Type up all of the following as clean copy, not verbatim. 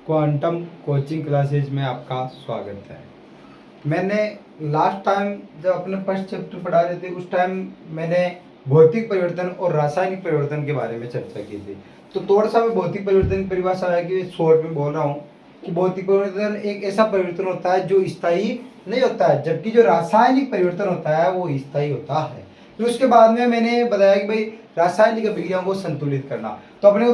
Quantum coaching classes में आपका स्वागत है। मैंने लास्ट टाइम जब अपने फर्स्ट चैप्टर पढ़ा रहे थे उस टाइम मैंने भौतिक परिवर्तन और रासायनिक परिवर्तन के बारे में चर्चा की थी। तो थोड़ा सा मैं भौतिक परिवर्तन की परिभाषा है कि शॉर्ट में बोल रहा हूँ कि भौतिक परिवर्तन एक ऐसा परिवर्तन होता है जो स्थायी नहीं होता है, जबकि जो रासायनिक परिवर्तन होता है वो स्थायी होता है। फिर उसके बाद में मैंने बताया कि भाई रासायनिक अभिक्रियाओं को संतुलित करना, तो अपने को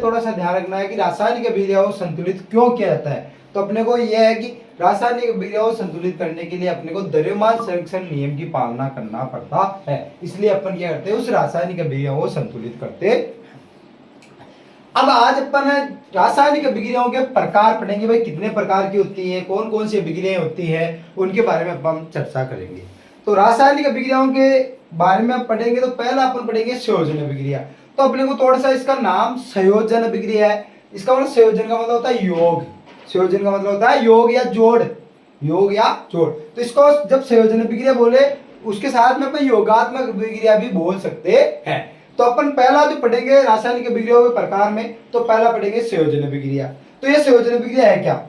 थोड़ा सा ध्यान रखना है कि रासायनिक अभिक्रियाओं को संतुलित क्यों किया जाता है। तो अपने को यह है कि रासायनिक अभिक्रियाओं को संतुलित करने के लिए अपने को द्रव्यमान संरक्षण नियम की पालना करना पड़ता है, इसलिए अपन क्या करते हैं, उस रासायनिक अभिक्रियाओं को संतुलित करते हैं। अब आज अपन रासायनिक अभिक्रियाओं के प्रकार पढ़ेंगे, भाई कितने प्रकार की होती है, कौन कौन सी अभिक्रियाएं होती है, उनके बारे में हम चर्चा करेंगे। तो रासायनिक अभिक्रियाओं के बारे में आप पढ़ेंगे तो पहला अपन पढ़ेंगे संयोजन अभिक्रिया। तो अपने को थोड़ा सा इसका नाम संयोजन अभिक्रिया है। इसका मतलब संयोजन का मतलब होता है योग, संयोजन का मतलब होता है योग या जोड़, योग या जोड़। तो इसको जब संयोजन अभिक्रिया बोले उसके साथ में अपन योगात्मक अभिक्रिया भी बोल सकते हैं। तो अपन पहला जो पढ़ेंगे रासायनिक अभिक्रियाओं के प्रकार में, तो पहला पढ़ेंगे संयोजन अभिक्रिया। तो ये संयोजन अभिक्रिया है क्या?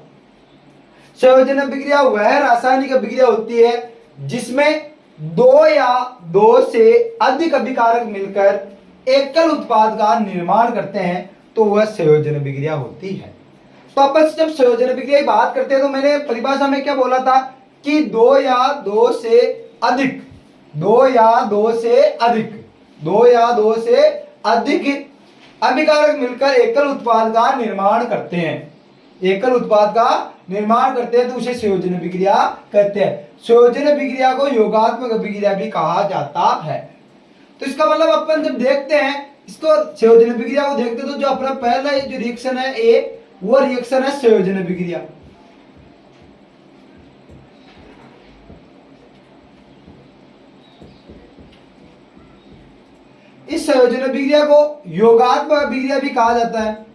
संयोजन अभिक्रिया वह रासायनिक अभिक्रिया होती है जिसमें दो या दो से अधिक अभिकारक मिलकर एकल उत्पाद का निर्माण करते हैं, तो वह संयोजन अभिक्रिया होती है। तो अपन जब संयोजन अभिक्रिया की बात करते हैं तो मैंने परिभाषा में क्या बोला था कि दो या दो से अधिक, दो या दो से अधिक, दो या दो से अधिक अभिकारक मिलकर एकल उत्पाद का निर्माण करते हैं, एकल उत्पाद का निर्माण करते हैं, तो उसे संयोजन अभिक्रिया कहते हैं। संयोजन अभिक्रिया को योगात्मक अभिक्रिया भी कहा जाता है। तो इसका मतलब अपन जब देखते हैं इसको संयोजन अभिक्रिया को देखते हैं तो जो अपना पहला जो रिएक्शन है ए, वो रिएक्शन है संयोजन अभिक्रिया। इस संयोजन अभिक्रिया को योगात्मक अभिक्रिया भी कहा जाता है।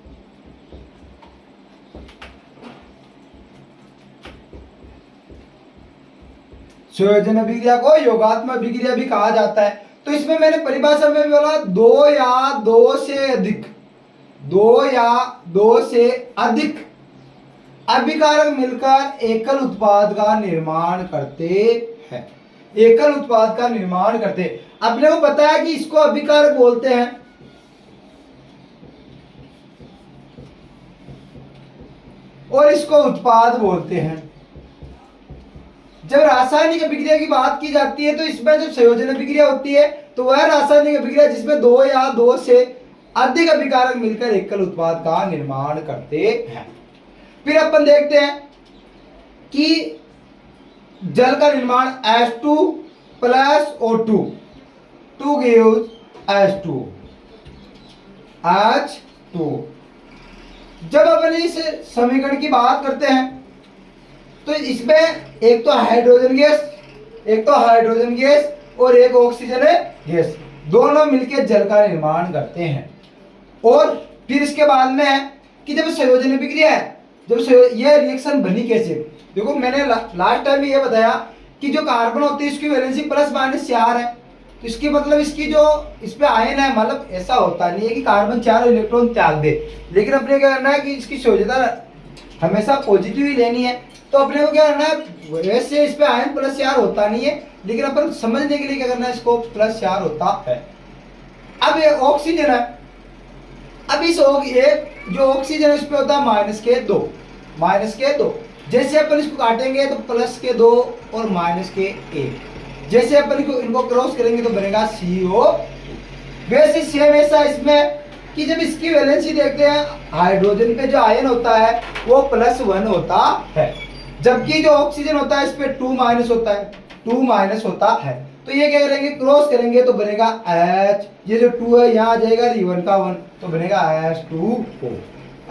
संयोजन अभिक्रिया को योगात्मक अभिक्रिया भी कहा जाता है। तो इसमें मैंने परिभाषा में बोला दो या दो से अधिक, दो या दो से अधिक अभिकारक मिलकर एकल उत्पाद का निर्माण करते हैं, एकल उत्पाद का निर्माण करते हैं। अपने को पता है कि इसको अभिकारक बोलते हैं और इसको उत्पाद बोलते हैं। जब रासायनिक अभिक्रिया की बात की जाती है तो इसमें जब संयोजन अभिक्रिया होती है तो वह रासायनिक अभिक्रिया जिसमें दो या दो से अधिक अभिकारक मिलकर एकल उत्पाद का निर्माण करते हैं। फिर अपन देखते हैं कि जल का निर्माण H2 plus O2, 2 gives H2, H2। जब अपन इस समीकरण की बात करते हैं तो इसमें एक तो हाइड्रोजन गैस, एक तो हाइड्रोजन गैस और एक ऑक्सीजन गैस, दोनों मिलकर जल का निर्माण करते हैं। और फिर इसके बाद में है कि जब संयोजन अभिक्रिया है, जब यह रिएक्शन बनी कैसे, देखो मैंने लास्ट टाइम में यह बताया कि जो कार्बन होती है इसकी वैलेंसी प्लस माइनस 4 है। तो इसकी मतलब इसकी जो इस पे आयन है, मतलब ऐसा होता नहीं है कि कार्बन 4 इलेक्ट्रॉन त्याग दे, लेकिन अपने क्या करना है कि इसकी संयोजकता हमेशा पॉजिटिव ही लेनी है। तो अपने को क्या करना है, वैसे इस पे आयन प्लस 4 होता नहीं है, लेकिन अपन समझने के लिए क्या करना है, इसको प्लस 4 होता है। अब ये ऑक्सीजन है, अब इस जो ऑक्सीजन है इस पे होता है माइनस के 2, माइनस के 2। जैसे अपन इसको काटेंगे तो प्लस के 2 और माइनस के 1, जैसे अपन इनको क्रॉस करेंगे तो बनेगा CO। वैसे सेम ऐसा इसमें कि जब इसकी वैलेंसी देखते हैं हाइड्रोजन पे जो आयन होता है वो +1 होता है, जबकि जो ऑक्सीजन होता है इस पे 2 माइनस होता है, 2 माइनस होता है। तो ये क्या करेंगे, क्रॉस करेंगे तो बनेगा H, ये जो 2 है यहाँ आ जाएगा, 1 का 1 तो बनेगा H2O,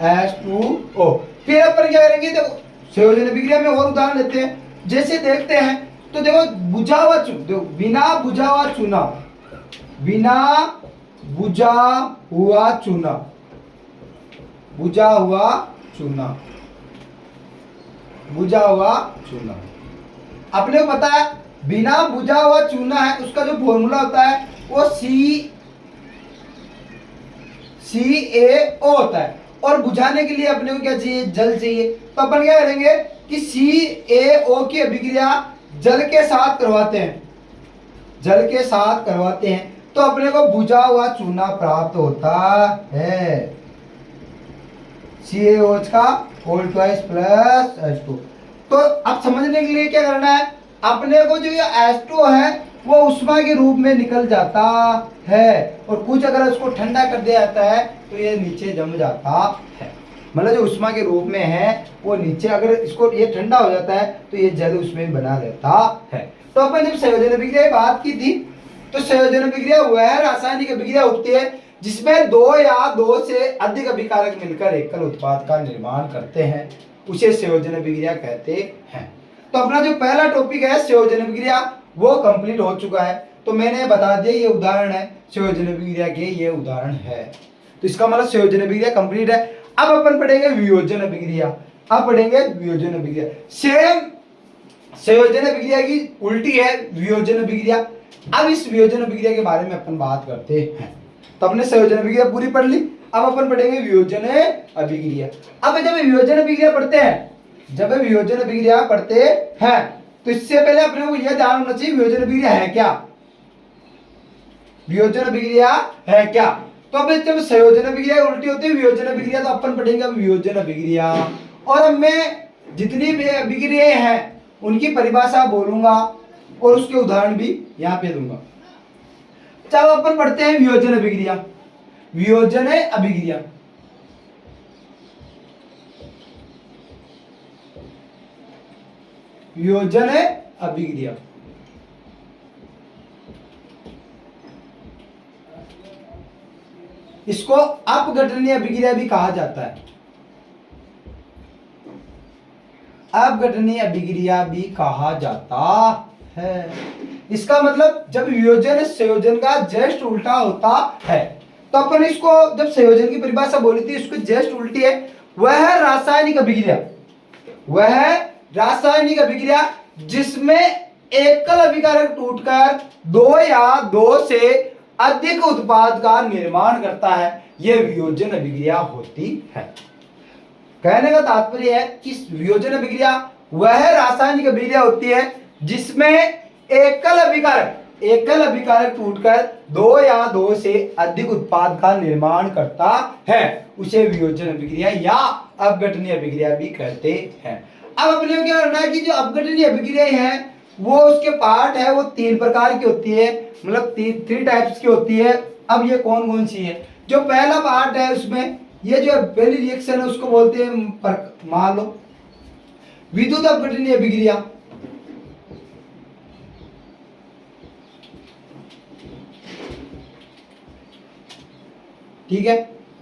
H2O। फिर अपन क्या करेंगे, देखो संयोजन अभिक्रिया में और उदाहरण लेते हैं। जैसे देखते हैं तो देखो बुझा हुआ देखो बिना बुझा हुआ चूना, बिना बुझा हुआ चूना, बुझा हुआ चूना, बुझा हुआ चूना, अपने को पता है बिना बुझा हुआ चूना है उसका जो फॉर्मूला होता है वो CaO होता है। और बुझाने के लिए अपने को क्या चाहिए, जल चाहिए। तो अपन क्या करेंगे कि CaO की अभिक्रिया जल के साथ करवाते हैं, जल के साथ करवाते हैं, तो अपने को बुझा हुआ चूना प्राप्त होता है, CaOH का होल ट्वाइस प्लस H2। तो अब समझने के लिए क्या करना है, अपने को जो ये H2 है वो उष्मा के रूप में निकल जाता है, और कुछ अगर उसको ठंडा कर दिया जाता है तो ये नीचे जम जाता है। मतलब जो उष्मा के रूप में है वो नीचे, अगर इसको ये ठंडा हो जाता है तो ये जल उसमें बना रहता है। तो अपन जब संयोजन अभिक्रिया की बात की थी, तो संयोजन अभिक्रिया वह रासायनिक अभिक्रिया होती है जिसमें दो या दो से अधिक अभिकारक मिलकर एकल उत्पाद का निर्माण करते हैं, उसे संयोजन अभिक्रिया कहते हैं। तो अपना जो पहला टॉपिक है संयोजन अभिक्रिया वो कंप्लीट हो चुका है। तो मैंने बता दिया ये उदाहरण है संयोजन अभिक्रिया के, ये उदाहरण है। तो इसका मतलब संयोजन अभिक्रिया कंप्लीट है। अब अपन पढ़ेंगे वियोजन अभिक्रिया। अब पढ़ेंगे वियोजन अभिक्रिया। सेम संयोजन अभिक्रिया की उल्टी है वियोजन अभिक्रिया। अब इस वियोजन अभिक्रिया के बारे में अपन बात करते हैं। तो हमने संयोजन अभिक्रिया पूरी पढ़ ली, अब अपन पढ़ेंगे वियोजन अभिक्रिया। अब जब वियोजन अभिक्रिया पढ़ते हैं, जब वियोजन अभिक्रिया पढ़ते हैं तो इससे पहले अपने को यह ध्यान होना चाहिए वियोजन अभिक्रिया है क्या, वियोजन अभिक्रिया है क्या। तो अब जब संयोजन अभिक्रिया उल्टी होती है वियोजन अभिक्रिया, तो अपन पढ़ेंगे अब वियोजन अभिक्रिया। और अब मैं जितनी भी अभिक्रियाएं हैं उनकी परिभाषा बोलूंगा और उसके उदाहरण भी यहाँ पे दूंगा। चलो अपन पढ़ते हैं वियोजन अभिक्रिया। वियोजन अभिक्रिया, वियोजन अभिक्रिया इसको अपघटनीय अभिक्रिया भी कहा जाता है, अपघटनीय अभिक्रिया भी कहा जाता है। इसका मतलब जब वियोजन संयोजन का जस्ट उल्टा होता है, तो अपन इसको जब संयोजन की परिभाषा बोली थी इसको जस्ट उल्टी है, वह रासायनिक अभिक्रिया, वह रासायनिक अभिक्रिया जिसमें एकल अभिकारक टूटकर दो या दो से अधिक उत्पाद का निर्माण करता है, यह वियोजन अभिक्रिया होती है। कहने का तात्पर्य है कि वियोजन अभिक्रिया वह रासायनिक अभिक्रिया होती है जिसमें एकल अभिकारक टूटकर दो या दो से अधिक उत्पाद का निर्माण करता है, उसे वियोजन अभिक्रिया या अपघटनीय अभिक्रिया भी कहते हैं। अब अपने को क्या करना है कि जो अपघटनीय अभिक्रिया है वो उसके पार्ट है वो तीन प्रकार की होती है, मतलब थ्री टाइप्स की होती है। अब ये कौन कौन सी है, जो पहला पार्ट है उसमें ये जो पहली रिएक्शन है उसको बोलते हैं, मान लो विद्युत अपघटनीय अभिक्रिया। ठीक है,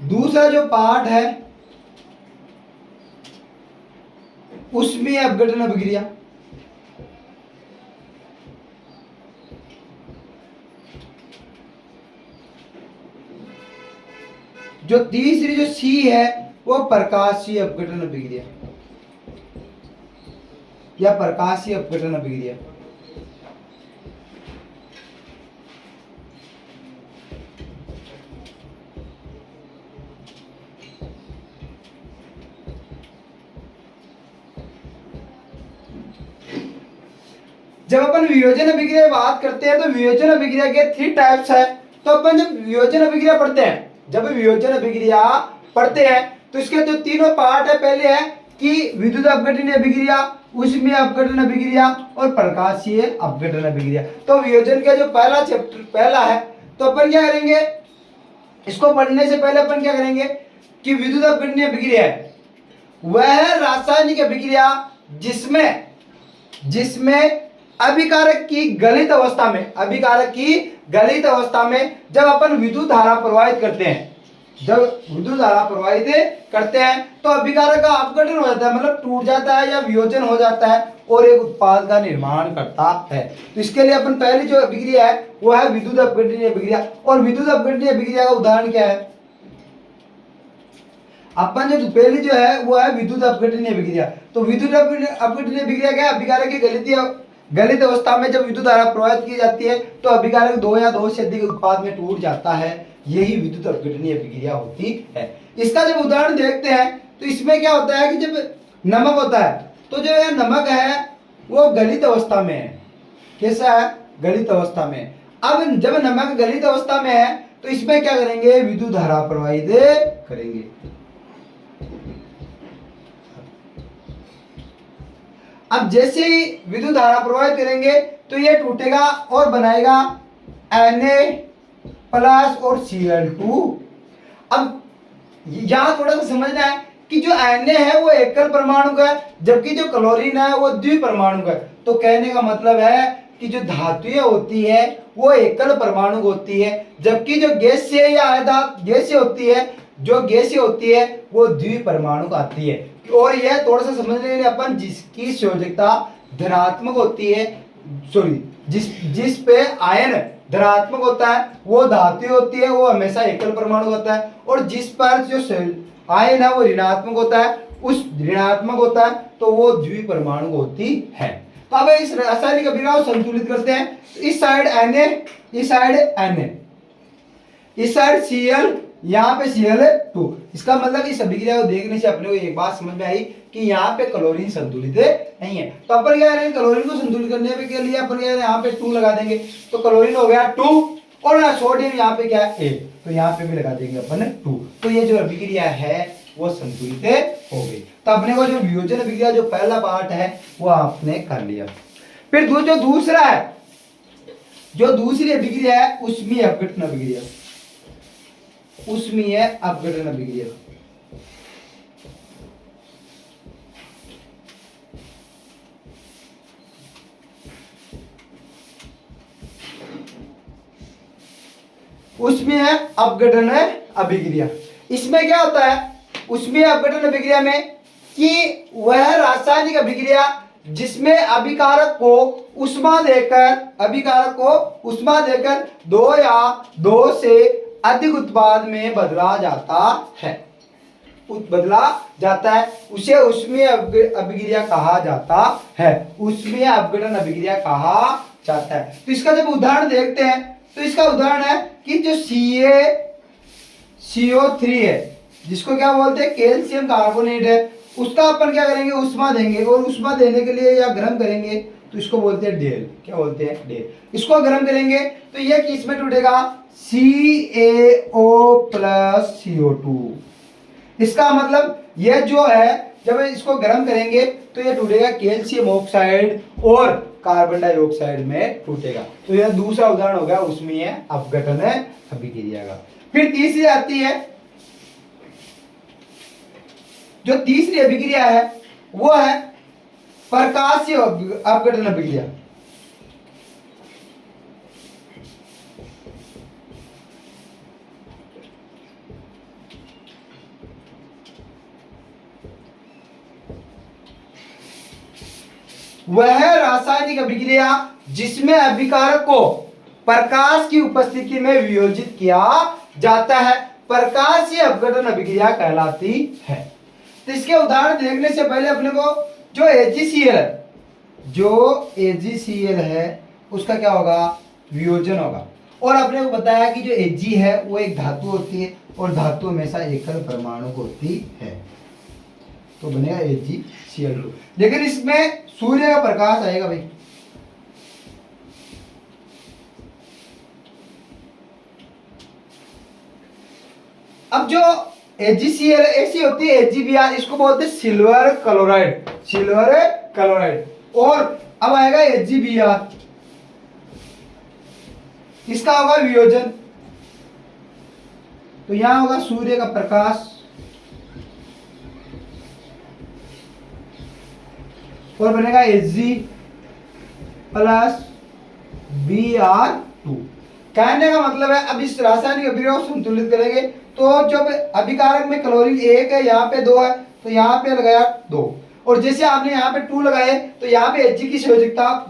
दूसरा जो पार्ट है उसमें अपघटन अभिक्रिया। जो तीसरी जो सी है वो प्रकाशीय अपघटन अभिक्रिया या प्रकाशीय अपघटन अभिक्रिया। जब अपन वियोजन अभिक्रिया बात करते हैं तो वियोजन अभिक्रिया के थ्री टाइप्स है। तो अपन जब वियोजन अभिक्रिया पढ़ते हैं, जब वियोजन अभिक्रिया पढ़ते हैं तो इसके जो तीनों पार्ट है, पहले है कि विद्युत अपघटनीय अभिक्रिया, उसमें अपघटन अभिक्रिया और प्रकाशीय अपघटन अभिक्रिया। तो वियोजन का जो पहला चैप्टर पहला है, तो अपन क्या करेंगे, इसको पढ़ने से पहले अपन क्या करेंगे कि विद्युत अपघटनीय अभिक्रिया है वह रासायनिक अभिक्रिया जिसमें अभिकारक की गलित अवस्था में, अभिकारक की गलित अवस्था में जब अपन विद्युत धारा प्रवाहित करते हैं, जब विद्युत धारा प्रवाहित करते हैं तो अभिकारक का अपघटन हो जाता है, मतलब टूट जाता है या वियोजन हो जाता है और एक उत्पाद का निर्माण करता है। तो इसके लिए अपन पहली जो अभिक्रिया है वो है विद्युत अपघटनीय अभिक्रिया। और विद्युत अपघटनीय अभिक्रिया का उदाहरण क्या है, अपन जो पहली जो है वो है विद्युत अपघटनीय अभिक्रिया। तो विद्युत अपघटनीय अभिक्रिया क्या है, अभिकारक की गलित अवस्था में जब विद्युत धारा प्रवाहित की जाती है तो अभिकारक दो या दो से अधिक उत्पाद में टूट जाता है, यही विद्युत अपघटनीय अभिक्रिया होती है। इसका जब उदाहरण देखते हैं तो इसमें क्या होता है कि जब नमक होता है तो जो यह नमक है वो गलित अवस्था में है। कैसा है? गलित अवस्था में। अब जब नमक गलित अवस्था में है तो इसमें क्या करेंगे? विद्युत धारा प्रवाहित करेंगे। अब जैसे ही विद्युत धारा प्रवाहित करेंगे तो ये टूटेगा और बनाएगा Na+ और Cl2। अब यहां थोड़ा सा समझना है कि जो Na है वो एकल परमाणु का है, जबकि जो क्लोरीन है वो द्विपरमाणु का है। तो कहने का मतलब है कि जो धातुएं होती है वो एकल परमाणु होती है, जबकि जो गैसीय या गैसीय होती है, जो गैसीय होती है वो द्विपरमाणु आती है। और यह थोड़ा सा समझने के लिए अपन जिसकी संयोजकता धनात्मक होती है, सॉरी जिस पे आयन धनात्मक होता है वो धातु होती है, वो हमेशा एकल परमाणु होता है। और जिस पर जो आयन है वो ऋणात्मक होता है, उस ऋणात्मक होता है तो वो द्विपरमाणु होती है। तो अब इस रासायनिक अभिक्रिया को संतुलित करते हैं। इस साइड Na, इस साइड Na, इस साइड Cl, यहाँ पे Cl2। इसका मतलब इस अभिक्रिया को देखने से अपने को एक बात समझ में आई कि यहाँ पे क्लोरीन संतुलित नहीं है। तो अपन क्या करेंगे? क्लोरीन को संतुलित करने के लिए अपन क्या यहाँ पे 2 लगा देंगे, तो क्लोरीन हो गया 2 और सोडियम यहाँ पे क्या है 1, तो यहाँ पे भी लगा देंगे अपन 2। तो ये जो अभिक्रिया है वो संतुलित हो गई। तो अपने को जो वियोजन अभिक्रिया जो पहला पार्ट है वो आपने कर लिया। फिर जो दूसरा है, जो दूसरी अभिक्रिया है उसमें अपघटन अभिक्रिया, उसमें है अपघटन अभिक्रिया। उसमें है अपघटन अभिक्रिया। इसमें क्या होता है? उसमें अपघटन अभिक्रिया में कि वह रासायनिक अभिक्रिया जिसमें अभिकारक को उष्मा देकर 2 या 2 से अधिक उत्पाद में बदला जाता है, उसे उसमें अभिक्रिया कहा जाता है, उसमें अपघटन अभिक्रिया कहा जाता है। तो इसका जब उदाहरण देखते हैं तो इसका उदाहरण है कि जो CO3 है, जिसको क्या बोलते हैं? कैल्शियम कार्बोनेट है, उसका अपन क्या करेंगे? उष्मा देंगे, और उष्मा देने के लिए या गर्म करेंगे तो इसको बोलते हैं डेल। क्या बोलते हैं? डेल। इसको गर्म करेंगे तो ये किस में टूटेगा? CaO+CO2। इसका मतलब यह जो है जब इसको गर्म करेंगे तो यह टूटेगा कैल्शियम ऑक्साइड और कार्बन डाइऑक्साइड में टूटेगा। तो यह दूसरा उदाहरण हो गया उसमें अपघटन अभिक्रिया का। फिर तीसरी आती है, जो तीसरी अभिक्रिया है वो है प्रकाशीय अपघटन अभिक्रिया। वह रासायनिक अभिक्रिया जिसमें अभिकारक को प्रकाश की उपस्थिति में वियोजित किया जाता है, प्रकाशीय अपघटन अभिक्रिया कहलाती है। तो इसके उदाहरण देखने से पहले अपने को जो AgCl है उसका क्या होगा? वियोजन होगा। और अपने को बताया कि जो Ag है वो एक धातु होती है और धातु हमेशा एकल परमाणु होती है, तो बनेगा AgCl2। लेकिन इसमें सूर्य का प्रकाश आएगा भाई। अब जो AgCl ऐसी होती है AgBr, इसको बोलते हैं सिल्वर क्लोराइड। और अब आएगा AgBr, इसका होगा वियोजन। तो यहां होगा सूर्य का प्रकाश और बनेगा Ag+Br2। कहने का मतलब है अब इस रासायनिक अभिक्रिया को संतुलित करेंगे तो जब अभिकारक में क्लोरीन 1 है, यहाँ पे 2 है, तो यहाँ पे लगाया 2, और जैसे आपने यहाँ पे 2 लगाए तो यहाँ पे Ag की संयोजकता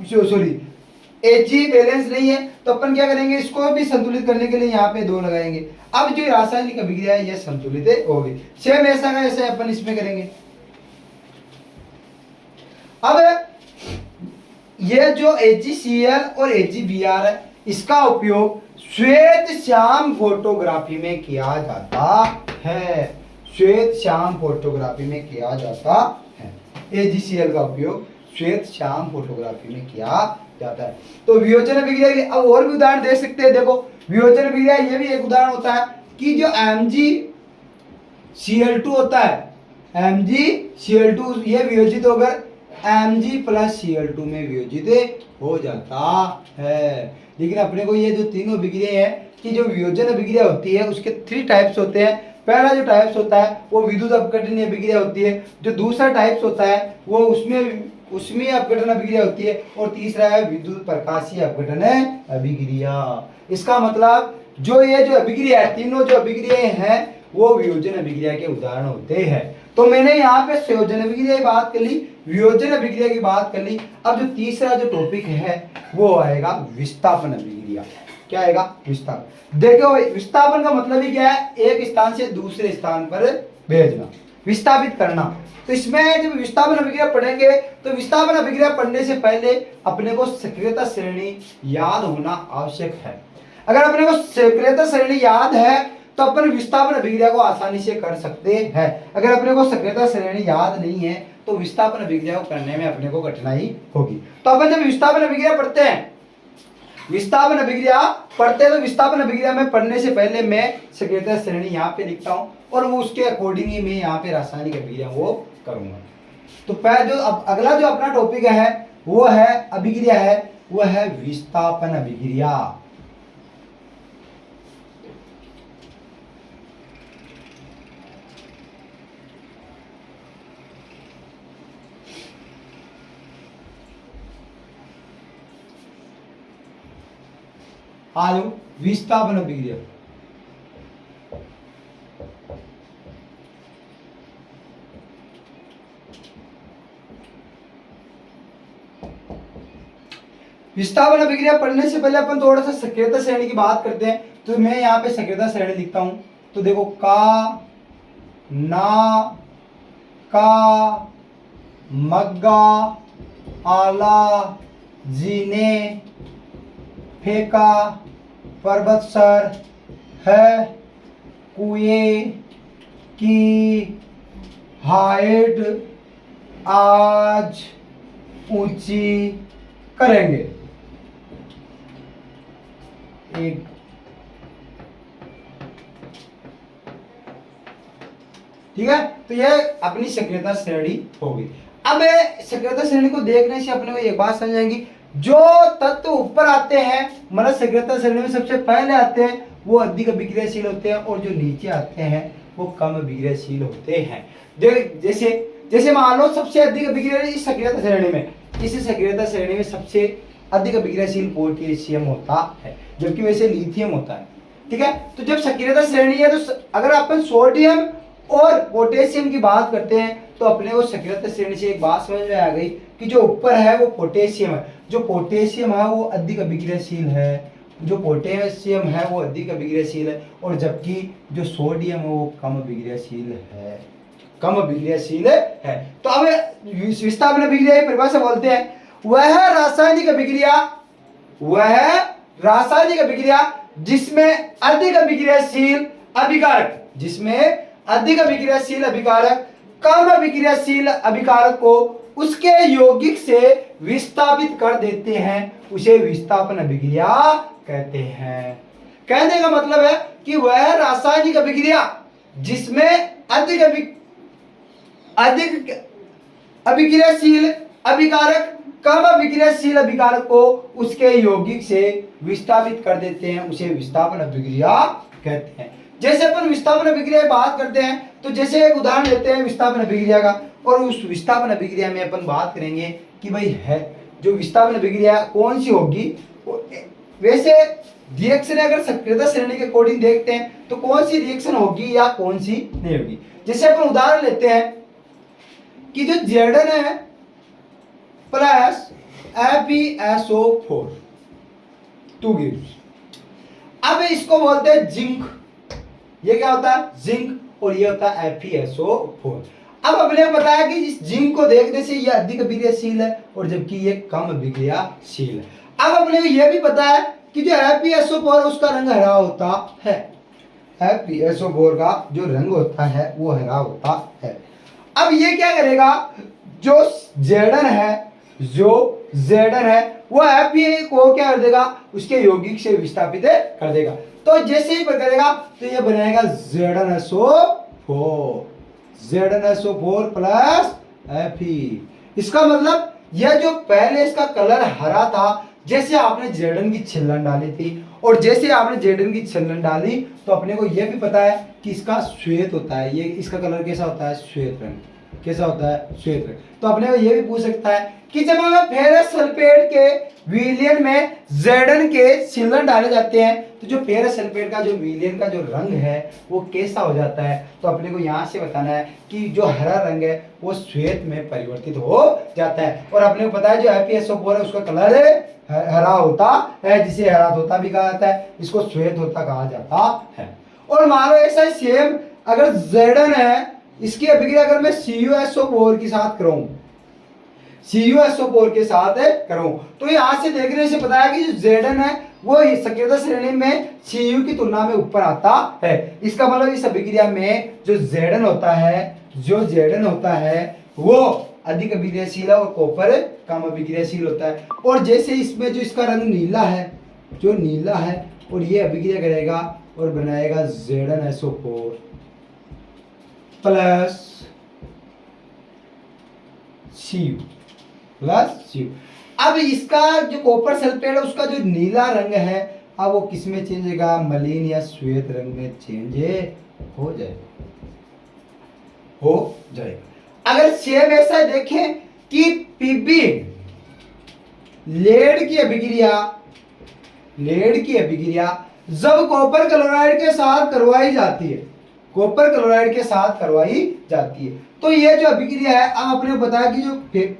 Ag बैलेंस नहीं है, तो अपन क्या करेंगे? इसको भी संतुलित करने के लिए यहाँ पे 2 लगाएंगे। अब जो रासायनिक अभिक्रिया है यह संतुलित होगी। सेम ऐसा का ऐसे अपन इसमें करेंगे। अब ये जो AgCl और AgBr है इसका उपयोग श्वेत श्याम फोटोग्राफी में किया जाता है। श्वेत श्याम फोटोग्राफी में किया जाता है। AgCl का उपयोग श्वेत श्याम फोटोग्राफी में किया जाता है। तो वियोजन अभिक्रिया के लिए अब और भी उदाहरण दे सकते हैं। देखो वियोजन अभिक्रिया ये भी एक उदाहरण होता है कि जो MgCl2 होता है, MgCl2 ये वियोजित होकर Mg प्लस Cl2 में वियोजित हो जाता है। लेकिन अपने को ये जो तीनों अभिक्रिया है कि जो वियोजन अभिक्रिया होती है उसके 3 टाइप्स होते हैं। पहला जो टाइप्स होता है वो विद्युत अपघटनीय अभिक्रिया होती है। जो दूसरा टाइप्स होता है वो उसमें अपघटन अभिक्रिया होती है। और तीसरा है विद्युत प्रकाशीय अपघटन अभिक्रिया। इसका मतलब जो ये जो अभिक्रिया है, तीनों जो अभिक्रियाएं हैं वो वियोजन अभिक्रिया के उदाहरण होते हैं। तो मैंने यहाँ पे संयोजन अभिक्रिया की बात कर ली, वियोजन अभिक्रिया की बात कर ली। अब जो तीसरा जो टॉपिक है वो आएगा विस्थापन अभिक्रिया। क्या आएगा? विस्थापन। देखो विस्थापन का मतलब ही क्या है? एक स्थान से दूसरे स्थान पर भेजना, विस्थापित करना। तो इसमें जब विस्थापन अभिक्रिया पढ़ेंगे तो विस्थापन अभिक्रिया पढ़ने से पहले अपने को सक्रियता श्रेणी याद होना आवश्यक है। अगर अपने को सक्रियता श्रेणी याद है तो अपन विस्थापन अभिक्रिया को आसानी से कर सकते हैं। अगर अपने को सक्रियता श्रेणी याद नहीं है तो विस्थापन अभिक्रिया को करने में अपने को कठिनाई होगी। तो अपन जब विस्थापन अभिक्रिया पढ़ते हैं, तो विस्थापन अभिक्रिया में पढ़ने से पहले मैं सक्रियता श्रेणी यहाँ पे लिखता हूँ और वो उसके अकॉर्डिंग ही मैं यहाँ पे रासायनिक अभिक्रिया वो करूंगा। तो पहले अगला जो अपना टॉपिक है वो है अभिक्रिया है, वो है विस्थापन अभिक्रिया। आ जाओ विस्थापन अभिक्रिया। विस्थापन अभिक्रिया पढ़ने से पहले अपन थोड़ा सा सक्रियता श्रेणी की बात करते हैं। तो मैं यहाँ पे सक्रियता श्रेणी लिखता हूं। तो देखो का, ना, का, मग्गा, आला, जीने, फेंका, पर्वतसर, है, कुएं, की, हाइट, आज, ऊंची करेंगे। एक ठीक है, तो ये अपनी सक्रियता श्रेणी होगी। अब सक्रियता श्रेणी को देखने से अपने को एक बात समझ आएगी, जो तत्व ऊपर आते हैं मतलब सक्रियता श्रेणी में सबसे पहले आते हैं वो अधिक अभिक्रियाशील होते हैं और जो नीचे आते हैं वो कम अभिक्रियाशील होते हैं। जैसे मान लो सबसे अधिक अभिक्रिया इस सक्रियता श्रेणी में, इस सक्रियता श्रेणी में सबसे अधिक अभिक्रियाशील पोटेशियम होता है, जबकि वैसे लिथियम होता है। ठीक है, तो जब सक्रियता श्रेणी है तो अगर अपन सोडियम और पोटेशियम की बात करते हैं तो अपने को सक्रियता श्रेणी से एक बात समझ में आ गई कि जो ऊपर है वो पोटेशियम है। जो पोटेशियम है वो अधिक अभिक्रियाशील है, जो पोटेशियम है वो अधिक अभिक्रियाशील है, और जबकि जो सोडियम है वो कम अभिक्रियाशील है, कम अभिक्रियाशील है। तो अब विस्थापन अभिक्रिया की परिभाषा बोलते हैं, वह रासायनिक अभिक्रिया जिसमें अधिक अभिक्रियाशील अभिकारक कम अभिक्रियाशील अभिकारक को उसके यौगिक से विस्थापित कर देते हैं, उसे विस्थापन अभिक्रिया कहते हैं। कहने का मतलब है कि वह रासायनिक अभिक्रिया जिसमें अधिक अभिक्रियाशील अभिकारक कम अभिक्रियाशील अभिकारक को उसके यौगिक से विस्थापित कर देते हैं, उसे विस्थापन अभिक्रिया कहते हैं। जैसे अपन विस्थापन अभिक्रिया की बात करते हैं तो जैसे एक उदाहरण लेते हैं विस्थापन अभिक्रिया का, और उस विस्थापन अभिक्रिया में अपन बात करेंगे कि भाई है जो विस्थापन अभिक्रिया कौन सी होगी। वैसे रिएक्शन अगर सक्रियता श्रेणी के अकॉर्डिंग देखते हैं तो कौन सी रिएक्शन होगी या कौन सी नहीं होगी। जैसे अपन उदाहरण लेते हैं कि जो Zn है प्लस FeSO4 2 गिव्स। अब इसको बोलते हैं जिंक, ये क्या होता है जिंक, और ये होता है FeSO4। अब हमने बताया कि इस जिंक को देखने से ये अधिक अभिक्रियाशील है और जबकि ये कम अभिक्रियाशील है। अब अपने को यह भी पता है कि जो FeSO4 उसका रंग हरा होता है। FeSO4 का जो रंग होता है वो हरा होता है। अब ये क्या करेगा, जो Zn है वो Fe को क्या कर देगा, उसके यौगिक से विस्थापित कर देगा। तो जैसे ही करेगा तो ये बनाएगा ZnSO4 प्लस Fe। इसका मतलब यह जो पहले इसका कलर हरा था, जैसे आपने Zn की छलनी डाली थी और जैसे आपने Zn की छलनी डाली तो अपने को यह भी पता है कि इसका श्वेत होता है, ये इसका कलर कैसा होता है, श्वेत रंग। कैसा होता है, श्वेत रंग। तो अपने को यह भी पूछ सकता है कि जब हमें फेरस सल्फेट के विलयन में Zn के छलनी डाले जाते हैं तो जो फेरस सल्फेट का जो विलयन का जो रंग है वो कैसा हो जाता है। तो अपने को यहाँ से बताना है कि जो हरा रंग है वो श्वेत में परिवर्तित हो जाता है। और अपने को पता है जो FeSO4 है उसका कलर हरा होता है, जिसे हरा होता भी कहा जाता है, इसको श्वेत होता कहा जाता है। और मान लो ऐसा सेम अगर Zn है, इसकी अभिक्रिया अगर मैं CuSO4 के साथ करूं, CuSO4 के साथ करूं, तो यहां से देखने से पता है कि जो Zn है वो सक्रियता श्रेणी में Cu की तुलना में ऊपर आता है। इसका मतलब इस अभिक्रिया में जो Zn होता है वो अधिक अभिक्रियाशील है और कॉपर कम अभिक्रियाशील होता है। और जैसे इसमें जो इसका रंग नीला है और ये अभिक्रिया करेगा और बनाएगा ZnSO4 प्लस Cu। अब इसका जो कॉपर सल्फेट है उसका जो नीला रंग है अब वो किस में चेंज होगा, मलिन या श्वेत रंग में चेंज हो जाएगा। अगर सेम ऐसा देखें कि Pb लेड की अभिक्रिया जब कॉपर क्लोराइड के साथ करवाई जाती है तो ये जो अभिक्रिया है, अब आपने बताया कि जो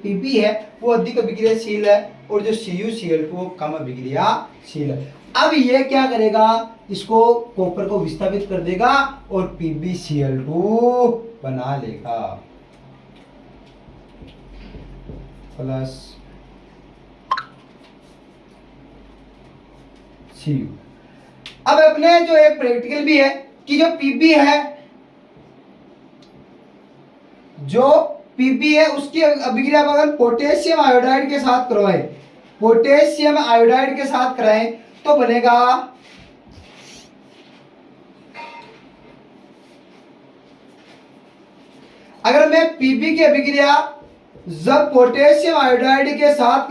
Pb है वो अधिक अभिक्रियाशील है और जो CuCl2 वो कम अभिक्रियाशील है। अब ये क्या करेगा, इसको कॉपर को विस्थापित कर देगा और PbCl2 बना लेगा प्लस Cu। अब अपने जो एक प्रैक्टिकल भी है कि जो Pb है उसकी अभिक्रिया अगर पोटेशियम आयोडाइड के साथ कराएं तो बनेगा अगर मैं Pb की अभिक्रिया जब पोटेशियम आयोडाइड के साथ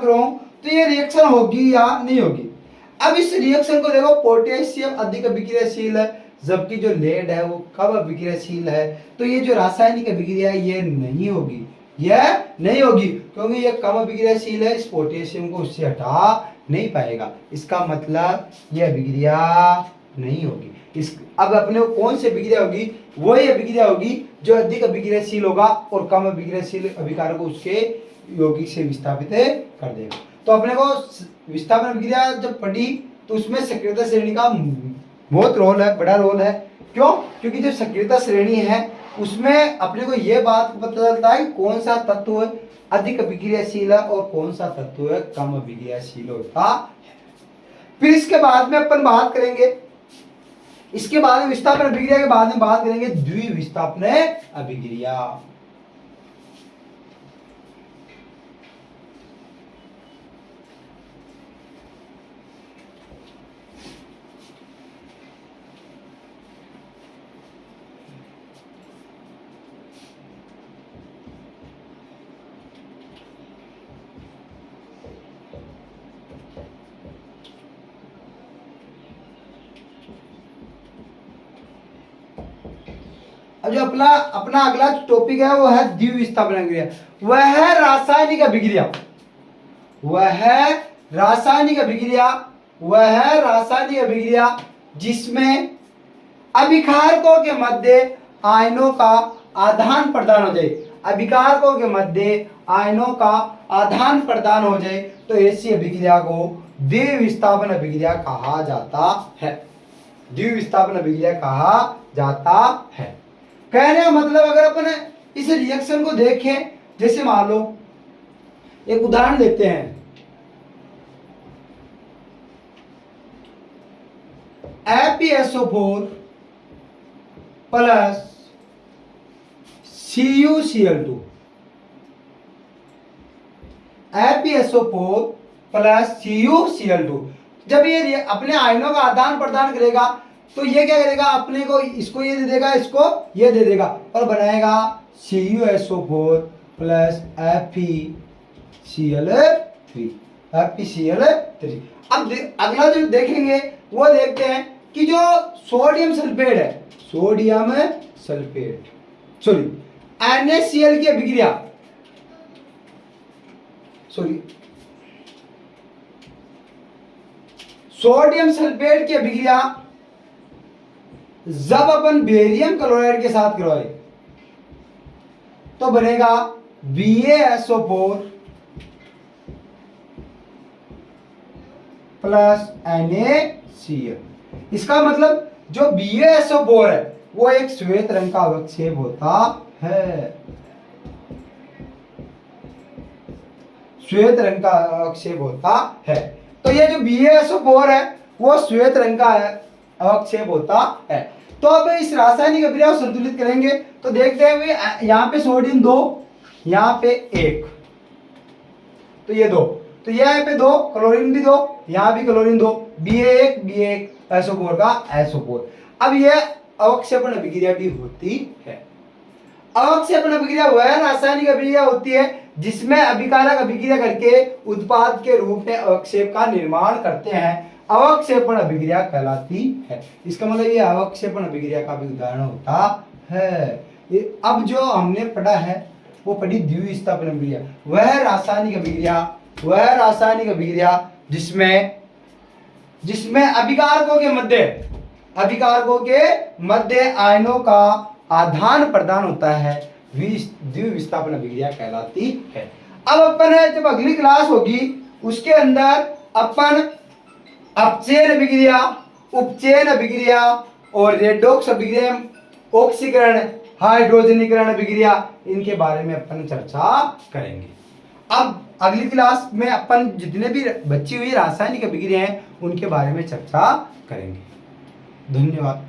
करूं तो ये रिएक्शन होगी या नहीं होगी। अब इस रिएक्शन को देखो, पोटेशियम अधिक अभिक्रियाशील है जबकि जो लेड है वो कम अभिक्रियाशील है। तो ये जो रासायनिक अभिक्रिया है ये नहीं होगी क्योंकि ये कम अभिक्रियाशील है, इस पोटेशियम को उससे हटा नहीं पाएगा। इसका मतलब ये अभिक्रिया नहीं होगी। अब अपने को कौन सी अभिक्रिया होगी, वही अभिक्रिया होगी जो अधिक अभिक्रियाशील होगा और कम अभिक्रियाशील अभिकार को उसके यौगिक से विस्थापित कर देगा। तो अपने को विस्थापन अभिक्रिया जब पढ़ी तो उसमें सक्रियता श्रेणी का बहुत बड़ा रोल है। क्यों? क्योंकि जो सक्रियता श्रेणी है उसमें अपने को यह बात पता चलता है कि कौन सा तत्व अधिक अभिक्रियाशील है और कौन सा तत्व कम अभिक्रियाशील होता है। फिर इसके बाद में अपन बात करेंगे, इसके बाद में विस्थापन अभिक्रिया के बाद में बात करेंगे द्विविस्थापन अभिक्रिया। अब जो अपना अगला टॉपिक है वो है द्विविस्थापन अभिक्रिया। वह है रासायनिक अभिक्रिया जिसमें अभिकारकों के मध्य आयनों का आदान प्रदान हो जाए तो ऐसी अभिक्रिया को द्विविस्थापन अभिक्रिया कहा जाता है। कहने का मतलब अगर अपन इस रिएक्शन को देखें, जैसे मान लो एक उदाहरण लेते हैं, FeSO4 plus CuCl2, FeSO4 plus CuCl2। जब ये अपने आयनों का आदान प्रदान करेगा तो ये क्या करेगा, अपने को इसको ये दे देगा, इसको ये दे देगा और बनाएगा CuSO4 प्लस FeCl3। अब अगला जो देखेंगे वो देखते हैं कि जो सोडियम सल्फेट है, सोडियम सल्फेट सॉरी NaCl की अभिक्रिया, सॉरी सोडियम सल्फेट की अभिक्रिया जब अपन बेरियम क्लोराइड के साथ करवाए तो बनेगा BaSO4 प्लस NaCl। इसका मतलब जो BaSO4 है वो एक श्वेत रंग का अवक्षेप होता है, श्वेत रंग का अवक्षेप होता है। तो ये जो BaSO4 है वो श्वेत रंग का अवक्षेप होता है। तो अब इस रासायनिक अभिक्रिया को संतुलित करेंगे तो देखते हैं यहाँ पे सोडियम 2, यहाँ पे 1, तो ये 2, तो यहाँ पे 2, क्लोरीन भी 2, यहाँ भी क्लोरीन 2, Ba1 SO4 का SO4। अब ये अवक्षेपण अभिक्रिया भी होती है। अवक्षेपण अभिक्रिया वह रासायनिक अभिक्रिया होती है जिसमें अभिकारक अभिक्रिया करके उत्पाद के रूप में अवक्षेप का निर्माण करते हैं, अवक्षेपण अभिक्रिया कहलाती है। इसका मतलब ये अवक्षेपण अभिक्रिया का भी उदाहरण होता है। ये अब जो हमने पढ़ा है वो पढ़ी द्विविस्थापन अभिक्रिया, वह रासायनिक अभिक्रिया जिसमें अभिकारकों के मध्य आयनों का आदान प्रदान होता है, द्विविस्थापन अभिक्रिया कहलाती है। अब अपन है जब अगली क्लास होगी उसके अंदर अपन अपचयन अभिक्रिया, उपचयन अभिक्रिया और रेडॉक्स अभिक्रिया, ऑक्सीकरण, हाइड्रोजनीकरण अभिक्रिया, इनके बारे में अपन चर्चा करेंगे। अब अगली क्लास में अपन जितने भी बची हुई रासायनिक अभिक्रिया हैं उनके बारे में चर्चा करेंगे। धन्यवाद।